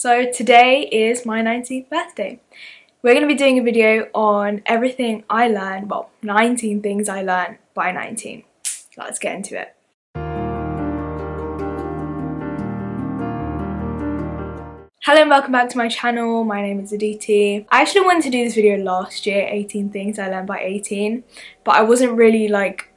So today is my 19th birthday. We're going to be doing a video on everything I learned, well, 19 things I learned by 19. Let's get into it. Hello and welcome back to my channel. My name is Aditi. I actually wanted to do this video last year, 18 things I learned by 18, but I wasn't really like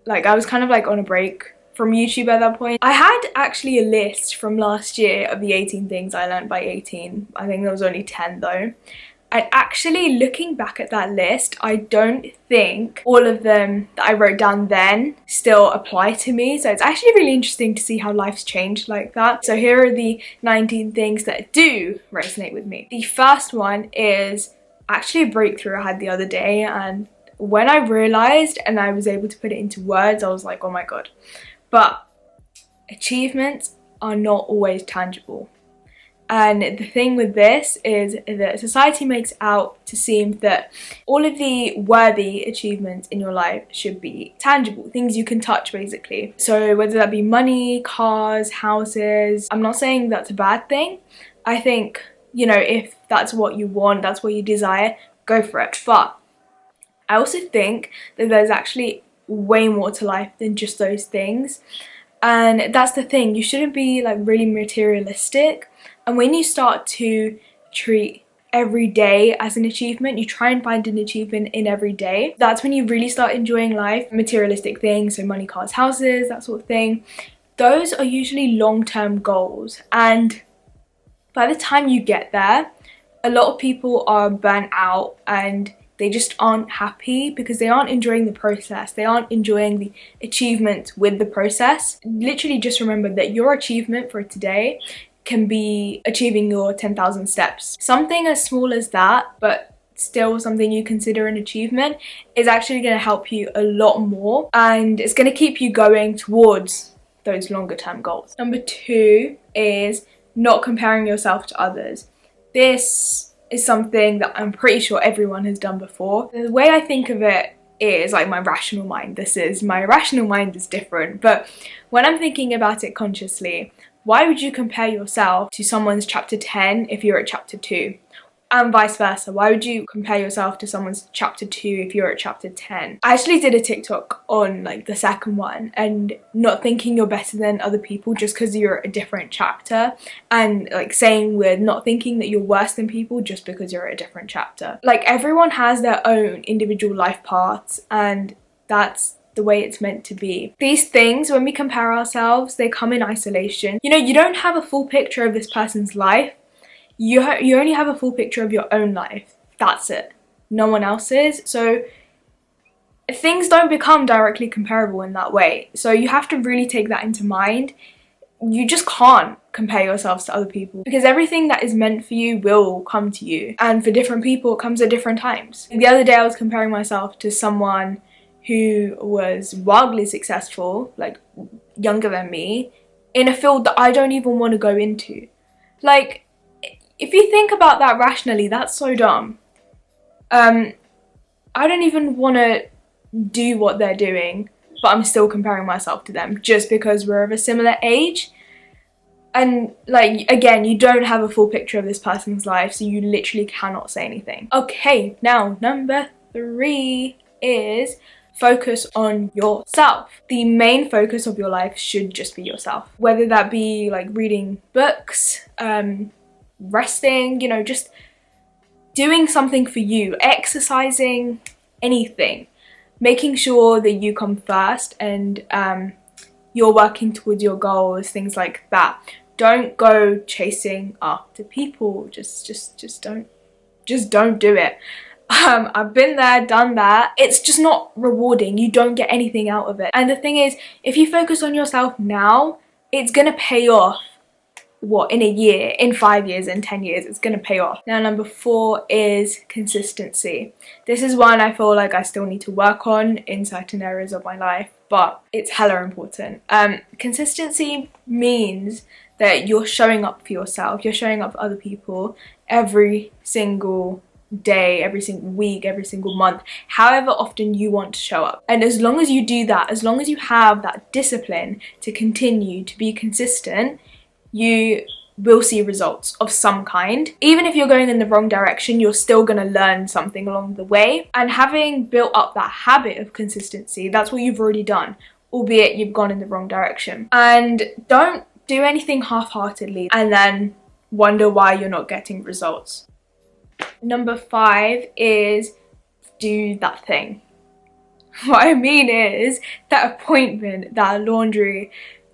I was kind of like on a break from YouTube at that point. I had actually a list from last year of the 18 things I learned by 18. I think there was only 10 though. And actually looking back at that list, I don't think all of them that I wrote down then still apply to me. So it's actually really interesting to see how life's changed like that. So here are the 19 things that do resonate with me. The first one is actually a breakthrough I had the other day, and when I realized and I was able to put it into words, I was like, oh my god. But achievements are not always tangible. And the thing with this is that society makes out to seem that all of the worthy achievements in your life should be tangible, things you can touch basically. So whether that be money, cars, houses, I'm not saying that's a bad thing. I think, you know, if that's what you want, that's what you desire, go for it. But I also think that there's actually way more to life than just those things. And that's the thing, you shouldn't be like really materialistic. And when you start to treat every day as an achievement, you try and find an achievement in every day, that's when you really start enjoying life. Materialistic things, so money, cars, houses, that sort of thing, those are usually long-term goals. And by the time you get there, a lot of people are burnt out and they just aren't happy because they aren't enjoying the process. They aren't enjoying the achievement with the process. Literally just remember that your achievement for today can be achieving your 10,000 steps. Something as small as that, but still something you consider an achievement, is actually going to help you a lot more, and it's going to keep you going towards those longer term goals. Number 2 is not comparing yourself to others. This is something that I'm pretty sure everyone has done before. The way I think of it is like my rational mind. My rational mind is different, but when I'm thinking about it consciously, why would you compare yourself to someone's chapter 10 if you're at chapter 2? And vice versa. Why would you compare yourself to someone's chapter 2 if you're at chapter 10? I actually did a TikTok on like the second one, and not thinking you're better than other people just because you're at a different chapter, and like saying we're not thinking that you're worse than people just because you're at a different chapter. Like, everyone has their own individual life paths, and that's the way it's meant to be. These things, when we compare ourselves, they come in isolation. You know, you don't have a full picture of this person's life. You only have a full picture of your own life. That's it. No one else's. So things don't become directly comparable in that way. So you have to really take that into mind. You just can't compare yourselves to other people, because everything that is meant for you will come to you. And for different people, it comes at different times. The other day I was comparing myself to someone who was wildly successful, like younger than me, in a field that I don't even want to go into. Like, if you think about that rationally, that's so dumb. I don't even want to do what they're doing, but I'm still comparing myself to them just because we're of a similar age. And like, again, you don't have a full picture of this person's life, so you literally cannot say anything. Okay, now number 3 is focus on yourself. The main focus of your life should just be yourself. Whether that be like reading books, resting, you know, just doing something for you, exercising, anything. Making sure that you come first and you're working towards your goals, things like that. Don't go chasing after people. Just don't do it. I've been there, done that. It's just not rewarding. You don't get anything out of it. And the thing is, if you focus on yourself now, it's gonna pay off. What, in a year, in 5 years, in 10 years, it's gonna pay off. Now, number 4 is consistency. This is one I feel like I still need to work on in certain areas of my life, but it's hella important. Consistency means that you're showing up for yourself, you're showing up for other people every single day, every single week, every single month, however often you want to show up. And as long as you do that, as long as you have that discipline to continue to be consistent, you will see results of some kind. Even if you're going in the wrong direction, you're still going to learn something along the way. And having built up that habit of consistency, that's what you've already done, albeit you've gone in the wrong direction. And don't do anything half-heartedly and then wonder why you're not getting results. Number 5 is do that thing. What I mean is that appointment, that laundry,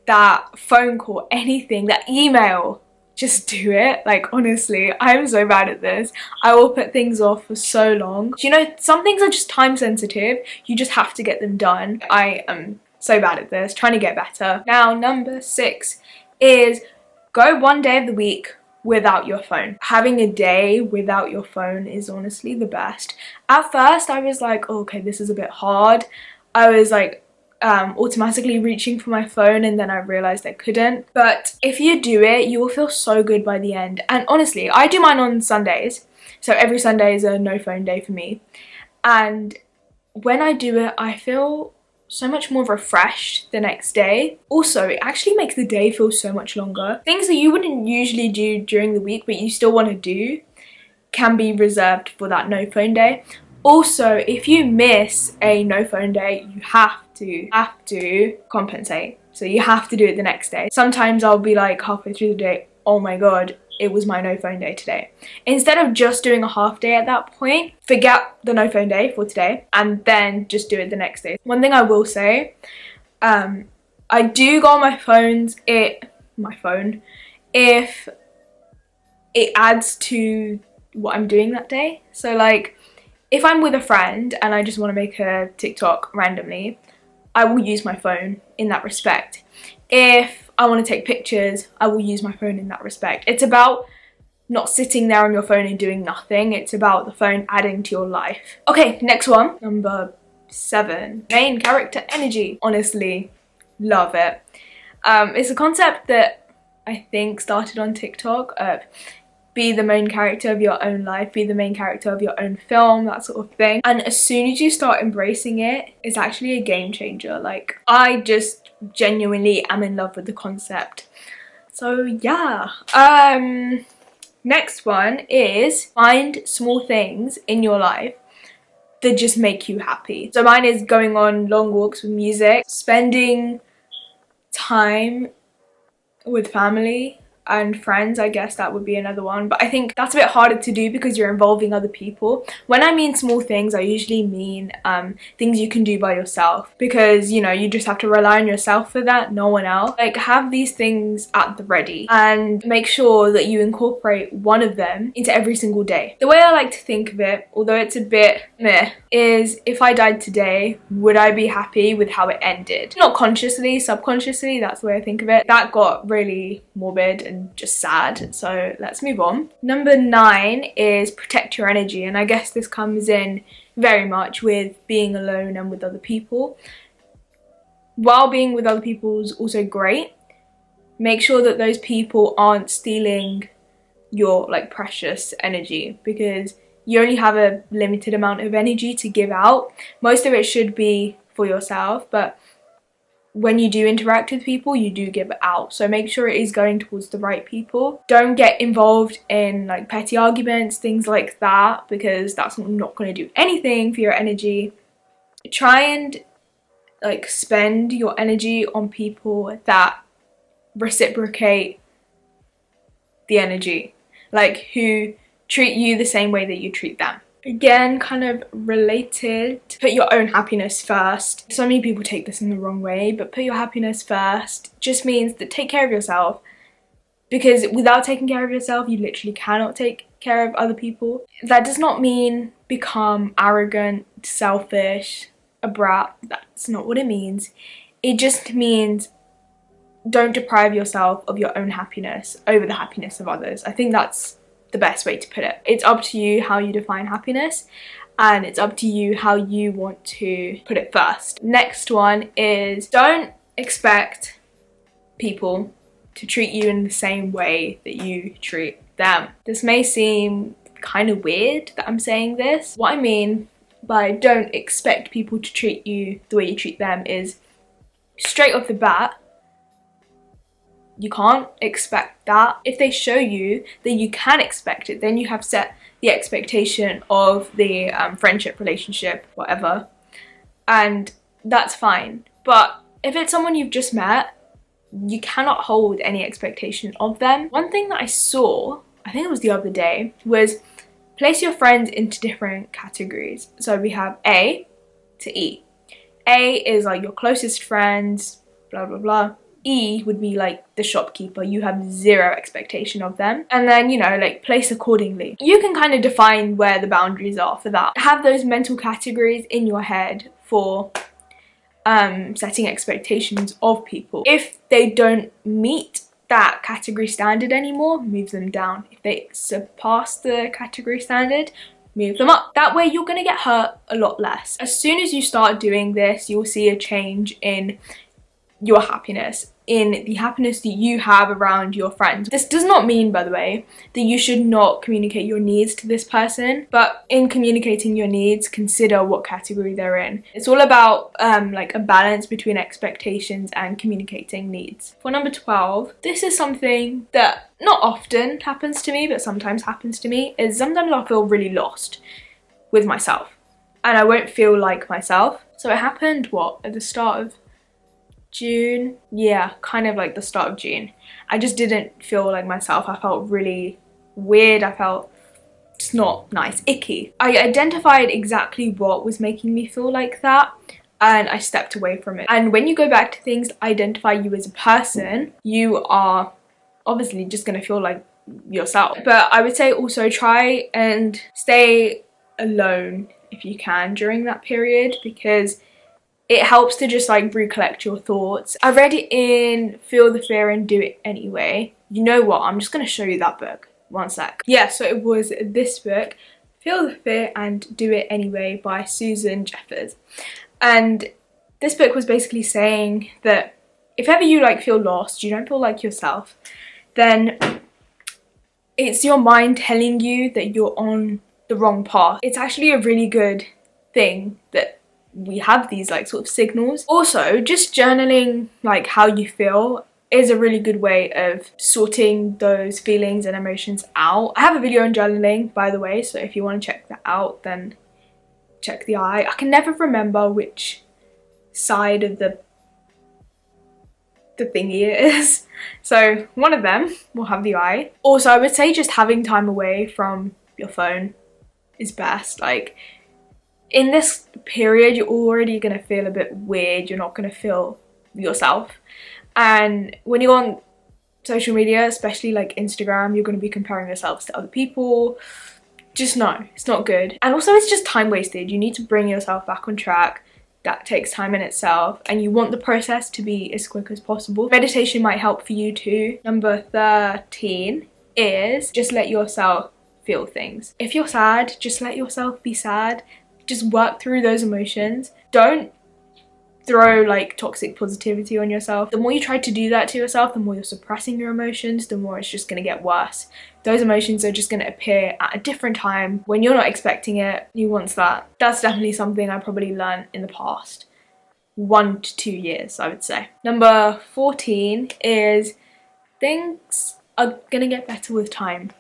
that phone call, anything, that email, just do it. Like, honestly, I'm so bad at this. I will put things off for so long. You know, some things are just time sensitive. You just have to get them done. I am so bad at this, trying to get better. Now, number 6 is go one day of the week without your phone. Having a day without your phone is honestly the best. At first, I was like, oh, okay, this is a bit hard. I was like automatically reaching for my phone, and then I realized I couldn't. But if you do it, you will feel so good by the end. And honestly, I do mine on Sundays. So every Sunday is a no phone day for me. And when I do it, I feel so much more refreshed the next day. Also, it actually makes the day feel so much longer. Things that you wouldn't usually do during the week but you still want to do can be reserved for that no phone day. Also, if you miss a no phone day, you have to compensate. So you have to do it the next day. Sometimes I'll be like halfway through the day, oh my god, it was my no phone day today. Instead of just doing a half day at that point, forget the no phone day for today and then just do it the next day. One thing I will say, I do go on my phone if it adds to what I'm doing that day. So like, if I'm with a friend and I just want to make a TikTok randomly, I will use my phone in that respect. If I want to take pictures, I will use my phone in that respect. It's about not sitting there on your phone and doing nothing. It's about the phone adding to your life. Okay, next one. Number 7, main character energy. Honestly, love it. It's a concept that I think started on TikTok. Be the main character of your own life, be the main character of your own film, that sort of thing. And as soon as you start embracing it, it's actually a game changer. Like, I just genuinely am in love with the concept. So yeah. Next one is find small things in your life that just make you happy. So mine is going on long walks with music, spending time with family and friends. I guess that would be another one, but I think that's a bit harder to do because you're involving other people. When I mean small things, I usually mean things you can do by yourself, because you know, you just have to rely on yourself for that, no one else. Like, have these things at the ready and make sure that you incorporate one of them into every single day. The way I like to think of it, although it's a bit meh, is if I died today, would I be happy with how it ended? Not consciously, subconsciously, that's the way I think of it. That got really morbid and just sad, so let's move on. Number 9 is protect your energy, and I guess this comes in very much with being alone and with other people. While being with other people is also great, make sure that those people aren't stealing your like precious energy, because you only have a limited amount of energy to give out. Most of it should be for yourself, but when you do interact with people, you do give it out. So make sure it is going towards the right people. Don't get involved in like petty arguments, things like that, because that's not going to do anything for your energy. Try and like spend your energy on people that reciprocate the energy, like who treat you the same way that you treat them. Again, kind of related, put your own happiness first. So many people take this in the wrong way, but put your happiness first just means that take care of yourself, because without taking care of yourself, you literally cannot take care of other people. That does not mean become arrogant, selfish, a brat. That's not what it means. It just means don't deprive yourself of your own happiness over the happiness of others. I think that's the best way to put it. It's up to you how you define happiness, and it's up to you how you want to put it first. Next one is don't expect people to treat you in the same way that you treat them. This may seem kind of weird that I'm saying this. What I mean by don't expect people to treat you the way you treat them is straight off the bat, you can't expect that. If they show you that you can expect it, then you have set the expectation of the friendship, relationship, whatever, and that's fine. But if it's someone you've just met, you cannot hold any expectation of them. One thing that I saw, I think it was the other day, was place your friends into different categories. So we have A to E. A is like your closest friends, blah blah blah. E would be like the shopkeeper. You have zero expectation of them. And then, you know, like place accordingly. You can kind of define where the boundaries are for that. Have those mental categories in your head for setting expectations of people. If they don't meet that category standard anymore, move them down. If they surpass the category standard, move them up. That way you're going to get hurt a lot less. As soon as you start doing this, you'll see a change in your happiness, in the happiness that you have around your friends. This does not mean, by the way, that you should not communicate your needs to this person, but in communicating your needs, consider what category they're in. It's all about like a balance between expectations and communicating needs. For number 12, this is something that not often happens to me, but sometimes happens to me, is sometimes I'll feel really lost with myself and I won't feel like myself. So it happened, what, at the start of June? Yeah, kind of like the start of June. I just didn't feel like myself. I felt really weird. I felt just not nice, icky. I identified exactly what was making me feel like that and I stepped away from it. And when you go back to things that identify you as a person, you are obviously just gonna feel like yourself. But I would say also try and stay alone if you can during that period, because it helps to just like recollect your thoughts. I read it in Feel the Fear and Do It Anyway. You know what, I'm just gonna show you that book. One sec. Yeah, so it was this book, Feel the Fear and Do It Anyway by Susan Jeffers. And this book was basically saying that if ever you like feel lost, you don't feel like yourself, then it's your mind telling you that you're on the wrong path. It's actually a really good thing that we have these like sort of signals. Also, just journaling like how you feel is a really good way of sorting those feelings and emotions out. I have a video on journaling, by the way, so if you want to check that out, then check the eye. I can never remember which side of the thingy it is, so one of them will have the eye. Also, I would say just having time away from your phone is best. Like, in this period, you're already going to feel a bit weird. You're not going to feel yourself. And when you're on social media, especially like Instagram, you're going to be comparing yourselves to other people. Just no, it's not good. And also, it's just time wasted. You need to bring yourself back on track. That takes time in itself, and you want the process to be as quick as possible. Meditation might help for you too. Number 13 is just let yourself feel things. If you're sad, just let yourself be sad. Just work through those emotions. Don't throw like toxic positivity on yourself. The more you try to do that to yourself, the more you're suppressing your emotions, the more it's just going to get worse. Those emotions are just going to appear at a different time when you're not expecting it. You want that. That's definitely something I probably learned in the past 1 to 2 years, I would say. Number 14 is things are going to get better with time.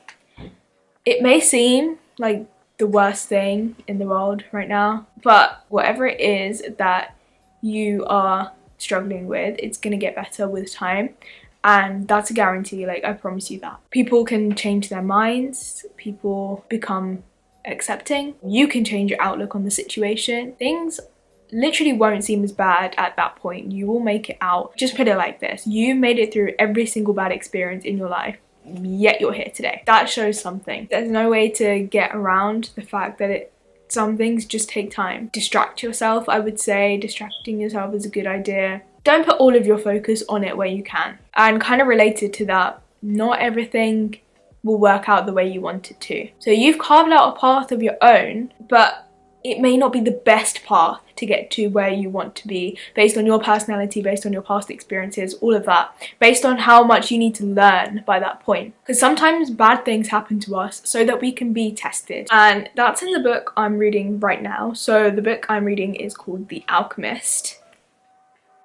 It may seem like the worst thing in the world right now, but whatever it is that you are struggling with, it's gonna get better with time, and that's a guarantee. Like, I promise you that. People can change their minds, people become accepting, you can change your outlook on the situation. Things literally won't seem as bad at that point. You will make it out. Just put it like this: you made it through every single bad experience in your life, yet you're here today. That shows something. There's no way to get around the fact that some things just take time. Distract yourself, I would say. Distracting yourself is a good idea. Don't put all of your focus on it where you can. And kind of related to that, not everything will work out the way you want it to. So you've carved out a path of your own, but it may not be the best path to get to where you want to be, based on your personality, based on your past experiences, all of that, based on how much you need to learn by that point. Because sometimes bad things happen to us so that we can be tested. And that's in the book I'm reading right now. So the book I'm reading is called The Alchemist.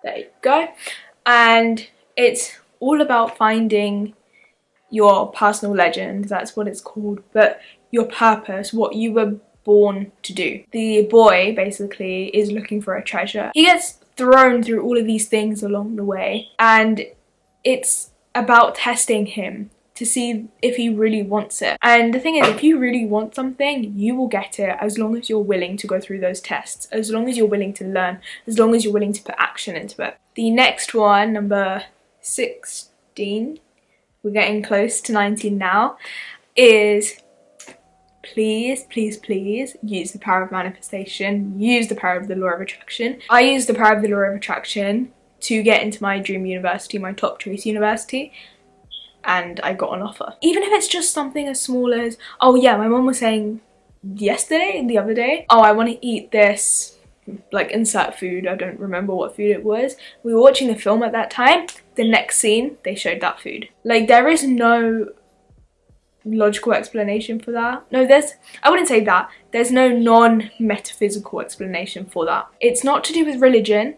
There you go. And it's all about finding your personal legend, that's what it's called, but your purpose, what you were born to do. The boy basically is looking for a treasure. He gets thrown through all of these things along the way, and it's about testing him to see if he really wants it. And the thing is, if you really want something, you will get it as long as you're willing to go through those tests, as long as you're willing to learn, as long as you're willing to put action into it. The next one, number 16, we're getting close to 19 now, is please, please, please use the power of manifestation, use the power of the law of attraction. I use the power of the law of attraction to get into my dream university, my top choice university, and I got an offer. Even if it's just something as small as, oh yeah, my mom was saying the other day, oh, I want to eat this, like insert food, I don't remember what food it was. We were watching the film at that time, the next scene they showed that food. Like, there is no logical explanation for that. No, I wouldn't say that, there's no non-metaphysical explanation for that. It's not to do with religion,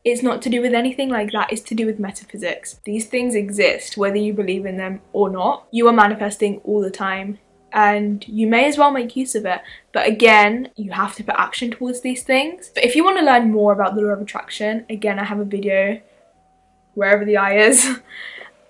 it's not to do with anything like that, it's to do with metaphysics. These things exist whether you believe in them or not. You are manifesting all the time, and you may as well make use of it. But again, you have to put action towards these things. But if you want to learn more about the law of attraction, again, I have a video wherever the eye is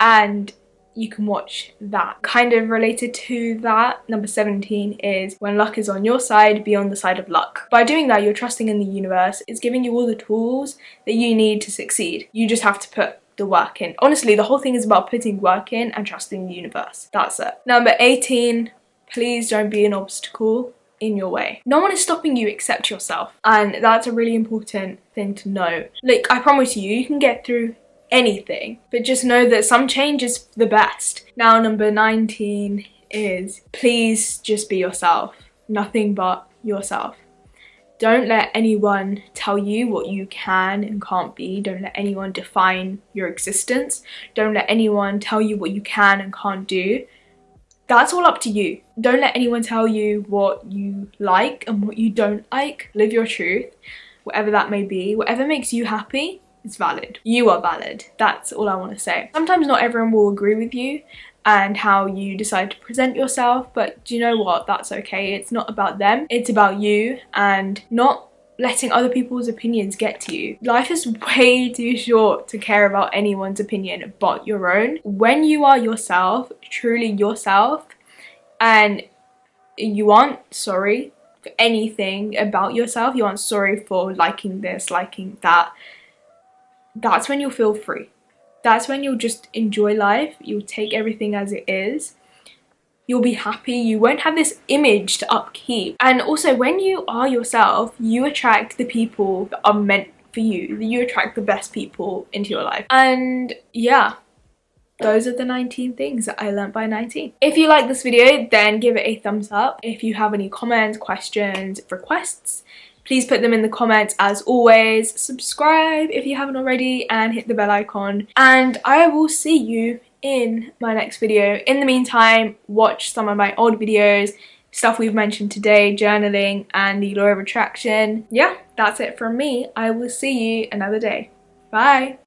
and you can watch that. Kind of related to that, number 17 is when luck is on your side, be on the side of luck. By doing that, you're trusting in the universe. It's giving you all the tools that you need to succeed. You just have to put the work in. Honestly, the whole thing is about putting work in and trusting the universe. That's it. Number 18, please don't be an obstacle in your way. No one is stopping you except yourself, and that's a really important thing to know. Like, I promise you, you can get through anything, but just know that some change is the best. Now, number 19 is please just be yourself. Nothing but yourself. Don't let anyone tell you what you can and can't be. Don't let anyone define your existence. Don't let anyone tell you what you can and can't do. That's all up to you. Don't let anyone tell you what you like and what you don't like. Live your truth, whatever that may be. Whatever makes you happy is valid. You are valid. That's all I want to say. Sometimes not everyone will agree with you and how you decide to present yourself, but do you know what? That's okay. It's not about them. It's about you, and not letting other people's opinions get to you. Life is way too short to care about anyone's opinion but your own. When you are yourself, truly yourself, and you aren't sorry for anything about yourself, you aren't sorry for liking this, liking that, that's when you'll feel free. That's when you'll just enjoy life. You'll take everything as it is. You'll be happy. You won't have this image to upkeep. And also, when you are yourself, you attract the people that are meant for you. You attract the best people into your life. And yeah, those are the 19 things that I learned by 19. If you like this video, then give it a thumbs up. If you have any comments, questions, requests, please put them in the comments. As always, subscribe if you haven't already and hit the bell icon. And I will see you in my next video. In the meantime, watch some of my old videos, stuff we've mentioned today, journaling and the law of attraction. Yeah, that's it from me. I will see you another day. Bye.